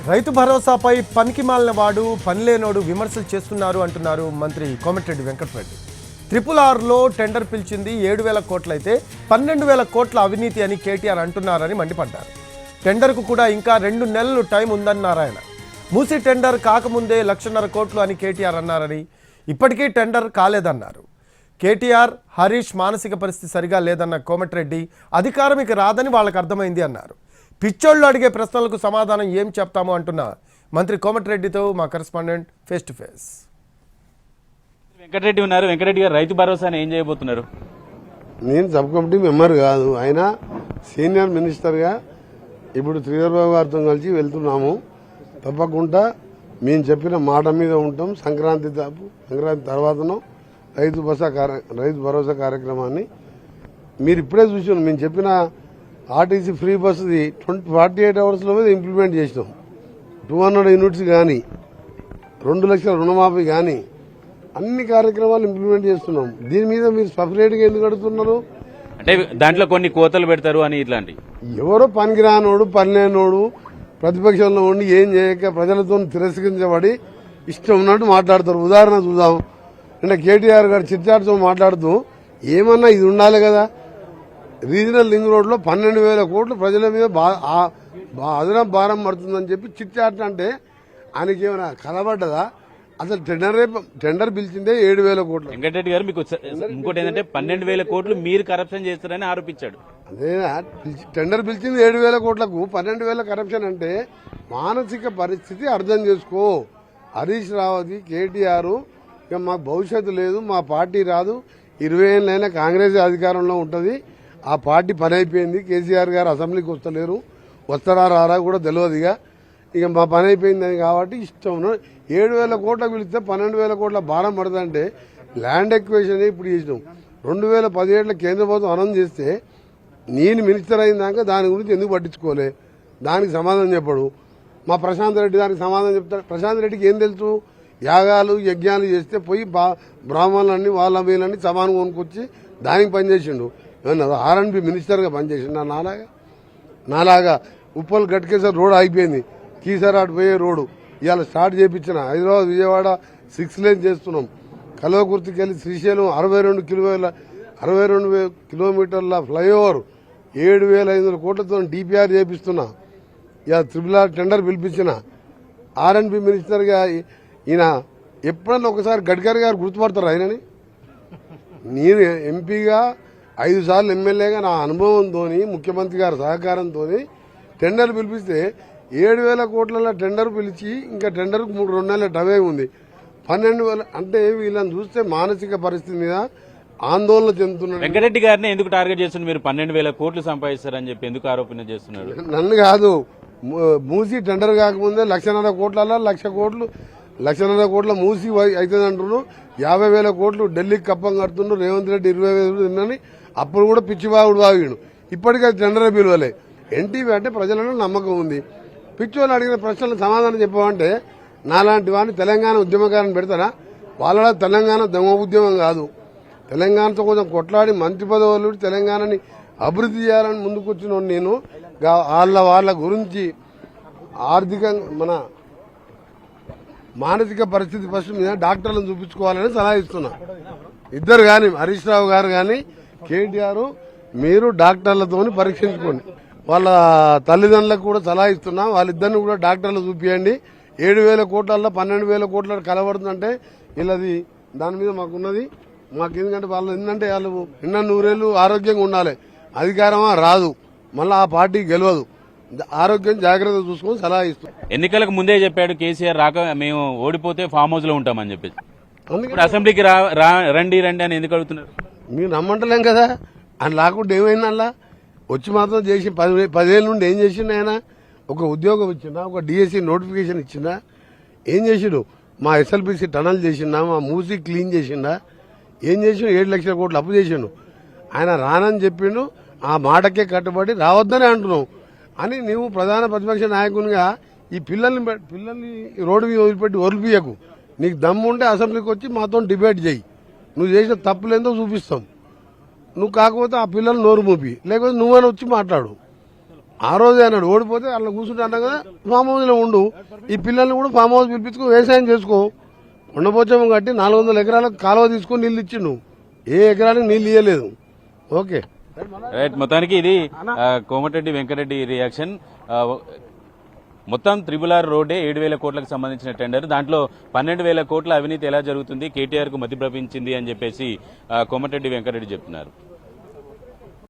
రైతు భరోసాపై పనికిమాలిన వాడు పనిలేనోడు విమర్శలు చేస్తున్నారు అంటున్నారు మంత్రి కోమటిరెడ్డి వెంకటరెడ్డి. RRRలో టెండర్ పిలిచింది 7,000 కోట్లయితే 12,000 కోట్ల అవినీతి అని కేటీఆర్ అంటున్నారని మండిపడ్డారు. టెండర్కు కూడా ఇంకా 2 నెలలు టైం ఉందన్నారు ఆయన. మూసి టెండర్ కాకముందే 1,50,000 కోట్లు అని కేటీఆర్ అన్నారని, ఇప్పటికీ టెండర్ కాలేదన్నారు. కేటీఆర్ హరీష్ మానసిక పరిస్థితి సరిగా లేదన్న కోమటిరెడ్డి అధికారం ఇక రాదని వాళ్ళకి అర్థమైంది అన్నారు. పిచ్చోళ్ళు అడిగే ప్రశ్నలకు సమాధానం ఏం చెప్తామో అంటున్న మంత్రి కోమటిరెడ్డితో మా correspondent face to face. Venkatareddy ఉన్నారు. వెంకటరెడ్డి గారు రైతు భరోసాని ఏం చేయబోతున్నారు? నేను సబ్ కమిటీ మెంబర్ కాదు, ఆయన సీనియర్ మినిస్టర్గా ఇప్పుడు శ్రీధర్బాబు గారితో కలిసి వెళ్తున్నాము. తప్పకుండా మేము చెప్పిన మాట మీద ఉంటాం. సంక్రాంతి తర్వాతనో రైతు భరోసా కార్యక్రమాన్ని మీరు ఇప్పుడే చూసాం. మేము చెప్పిన ఆర్టీసీ ఫ్రీ బస్సుది 48 అవర్స్లో మీద ఇంప్లిమెంట్ చేసినాం. 200 యూనిట్స్ కానీ 2 లక్షల రుణమాఫీ కానీ అన్ని కార్యక్రమాలు ఇంప్లిమెంట్ చేస్తున్నాం. దీని మీద మీరు సపరేట్గా ఎందుకు అడుగుతున్నారు? అంటే దాంట్లో కొన్ని కోతలు పెడతారు అని ఇట్లాంటి ఎవరో పనికిరానోడు పనిలేనోడు ప్రతిపక్షంలో ఉండి ఏం చేయక ప్రజలతో తిరస్కరించబడి ఇష్టం ఉన్నట్టు మాట్లాడతారు. ఉదాహరణ చూద్దాం. నిన్న కేటీఆర్ గారు చిట్చాట్తో మాట్లాడుతూ ఏమన్నా ఇది ఉండాలి కదా, రీజనల్ లింక్ రోడ్లో 12,000 కోట్లు ప్రజల మీద అదనపు భారం పడుతుందని చెప్పి చిట్చాట్ అంటే ఆయనకి ఏమైనా కలబడ్డదా? అసలు టెండర్ పిలిచిందే 7,000 కోట్లు. వెంకటరెడ్డి గారు మీకు ఇంకోటి ఏంటంటే 12,000 కోట్లు మీరు కరప్షన్ చేస్తారని ఆరోపించాడు. అదేనా టెండర్ పిలిచింది 7,000 కోట్లకు 12,000 కరప్షన్ అంటే మానసిక పరిస్థితి అర్థం చేసుకో. హరీష్ రావతి కేటీఆర్ ఇక మాకు భవిష్యత్తు లేదు, మా పార్టీ రాదు, 20 ఏళ్ళైనా కాంగ్రెస్ అధికారంలో ఉంటుంది, ఆ పార్టీ పని అయిపోయింది, కేసీఆర్ గారు అసెంబ్లీకి వస్తలేరు, వస్తారా రారా కూడా తెలియదుగా, ఇక మా పని అయిపోయిందని కాబట్టి ఇష్టం 7,000 కోట్లకు పిలిస్తే 12,000 కోట్ల భారం పడుతుందంటే ల్యాండ్ ఎక్వేషన్ ఇప్పుడు చేసినాం. 2017లో కేంద్ర ప్రభుత్వం అనౌన్స్ చేస్తే నేను మినిస్టర్ అయినాక దాని గురించి ఎందుకు పట్టించుకోలే? దానికి సమాధానం చెప్పడు. మా ప్రశాంత్ రెడ్డి దానికి సమాధానం చెప్తాడు. ప్రశాంత్ రెడ్డికి ఏం తెలుసు? యాగాలు యజ్ఞాలు చేస్తే పోయి బ్రాహ్మణులన్నీ వాళ్ళ వీళ్ళని సమానం కొనుక్కొచ్చి దానికి పనిచేసిండు. ఏమన్నా R&B మినిస్టర్గా పనిచేసిండు నాలాగా ఉప్పల్ గట్కేసర్ రోడ్ అయిపోయింది, కీసరాట్ పోయే రోడ్డు ఇవాళ స్టార్ట్ చేయించిన. హైదరాబాద్ విజయవాడ 6 లేన్ చేస్తున్నాం. కల్వకుర్తికి వెళ్ళి శ్రీశైలం 62 కిలోమీటర్ల ఫ్లైఓవర్ 7,500 కోట్లతో DPR చేపిస్తున్నా. ఇవాళ RRR టెండర్ పిలిపించిన. R&B మినిస్టర్గా ఈయన ఎప్పుడన్నా ఒకసారి గడ్కరీ గారు గుర్తుపడతారు ఆయనని? నేను ఎంపీగా 5 సార్లు ఎమ్మెల్యేగా నా అనుభవంతో ముఖ్యమంత్రి గారి సహకారంతో టెండర్ పిలిపిస్తే 7,000 కోట్ల టెండర్ పిలిచి ఇంకా టెండర్కు 2 నెలల టవే ఉంది. 12,000 అంటే వీళ్ళని చూస్తే మానసిక పరిస్థితి మీద ఆందోళన చెందుతున్నారు. వెంకటరెడ్డి గారిని ఎందుకు టార్గెట్ చేస్తున్నారు? మీరు 12,000 కోట్లు సంపాదిస్తారని చెప్పి ఎందుకు ఆరోపణ చేస్తున్నారు? నన్ను కాదు, మూసి టెండర్ కాకముందే 1,50,000 కోట్ల 1,00,000 కోట్ల మూసి అవుతుంది అంటున్నారు. 50,000 కోట్లు ఢిల్లీకి కప్పం కడుతున్నారు. రేవంత్ రెడ్డి 20,000 తిన్నని అప్పుడు కూడా పిచ్చిబాగుడు బాగుడు. ఇప్పటికీ టెండర్ పిలువలే. ఎన్టీవీ అంటే ప్రజలలో నమ్మకం ఉంది. పిచ్చోళ్ళు అడిగిన ప్రశ్నలకు సమాధానం చెప్పమంటే నాలాంటి వాడిని తెలంగాణ ఉద్యమకారుని పెడతారా? వాళ్ళ తెలంగాణ దొంగ ఉద్యమం కాదు. తెలంగాణతో కొంచెం కొట్లాడి మంత్రి పదవులు తెలంగాణని అభివృద్ధి చేయాలని ముందుకొచ్చిన నేను వాళ్ళ గురించి ఆర్థికంగా మన మానసిక పరిస్థితి ఫస్ట్ మీద డాక్టర్లను చూపించుకోవాలని సలహా ఇస్తున్నా. ఇద్దరు కానీ హరీష్ రావు గారు కానీ కేటీఆర్ మీరు డాక్టర్లతో పరీక్షించుకోండి. వాళ్ళ తల్లిదండ్రులకు కూడా సలహా ఇస్తున్నా, వాళ్ళిద్దరిని కూడా డాక్టర్లు చూపియండి. 7,000 కోట్ల 12,000 కోట్ల కలబడుతుందంటే వీళ్ళది దాని మీద మాకున్నది. మాకు ఎందుకంటే వాళ్ళు ఏంటంటే వాళ్ళు 100 ఏళ్ళు ఆరోగ్యంగా ఉండాలి. అధికారమా రాదు, మళ్ళీ ఆ పార్టీ గెలవదు. ఆరోగ్యం జాగ్రత్త చూసుకొని సలహా ఇస్తాం. ఎన్నికలకు ముందే చెప్పాడు కేసీఆర్ రాక మేము ఓడిపోతే ఫామ్ హౌస్ లో ఉంటామని చెప్పేసి. అసెంబ్లీకి రండి అని ఎందుకు అడుగుతున్నారు? మీరు నమ్మంటలేం కదా. ఆయన లేకుండా ఏమైంది? అలా వచ్చి మాత్రం చేసి 10 ఏళ్ళ నుండి ఏం చేసిండు ఆయన? ఒక ఉద్యోగం ఇచ్చిందా? ఒక DSC నోటిఫికేషన్ ఇచ్చిందా? ఏం చేసిండు? మా SLPC టనల్ చేసిండా? మా మూసీ క్లీన్ చేసిండా? ఏం చేసిండు? 7 లక్షల కోట్లు అప్పు చేసిండు. ఆయన రానని చెప్పిండు, ఆ మాటకే కట్టుబడి రావద్దనే అంటున్నావు అని నువ్వు ప్రధాన ప్రతిపక్ష నాయకునిగా ఈ పిల్లల్ని రోడ్డు మీద వదిలిపెట్టి వదిలిపియకు. నీకు దమ్ముంటే అసెంబ్లీకి వచ్చి మాతో డిబేట్ చేయి. నువ్వు చేసిన తప్పులేందో చూపిస్తాం. నువ్వు కాకపోతే ఆ పిల్లలు నోరు మూపి, లేకపోతే నువ్వని వచ్చి మాట్లాడు. ఆ రోజే అన్నాడు ఓడిపోతే అట్లా కూర్చుంటే అన్నా కదా ఫామ్ హౌస్లో ఉండు, ఈ పిల్లల్ని కూడా ఫామ్ హౌస్ పిలిపించుకో, వ్యవసాయం చేసుకో. ఉండపోచ్చాము కట్టి 400 ఎకరాలకు కాలువ తీసుకొని నీళ్ళు ఇచ్చిండు, ఏ ఎకరానికి నీళ్ళు ఇవ్వలేదు. ఓకే రైట్, మొత్తానికి ఇది కోమటిరెడ్డి వెంకటరెడ్డి రియాక్షన్. మొత్తం RRR రోడ్డే 7,000 కోట్లకు సంబంధించిన టెండర్, దాంట్లో 12,000 కోట్ల అవినీతి ఎలా జరుగుతుంది, కేటీఆర్ కు మతి ప్రపించింది అని చెప్పేసి కోమటిరెడ్డి వెంకటరెడ్డి చెప్తున్నారు.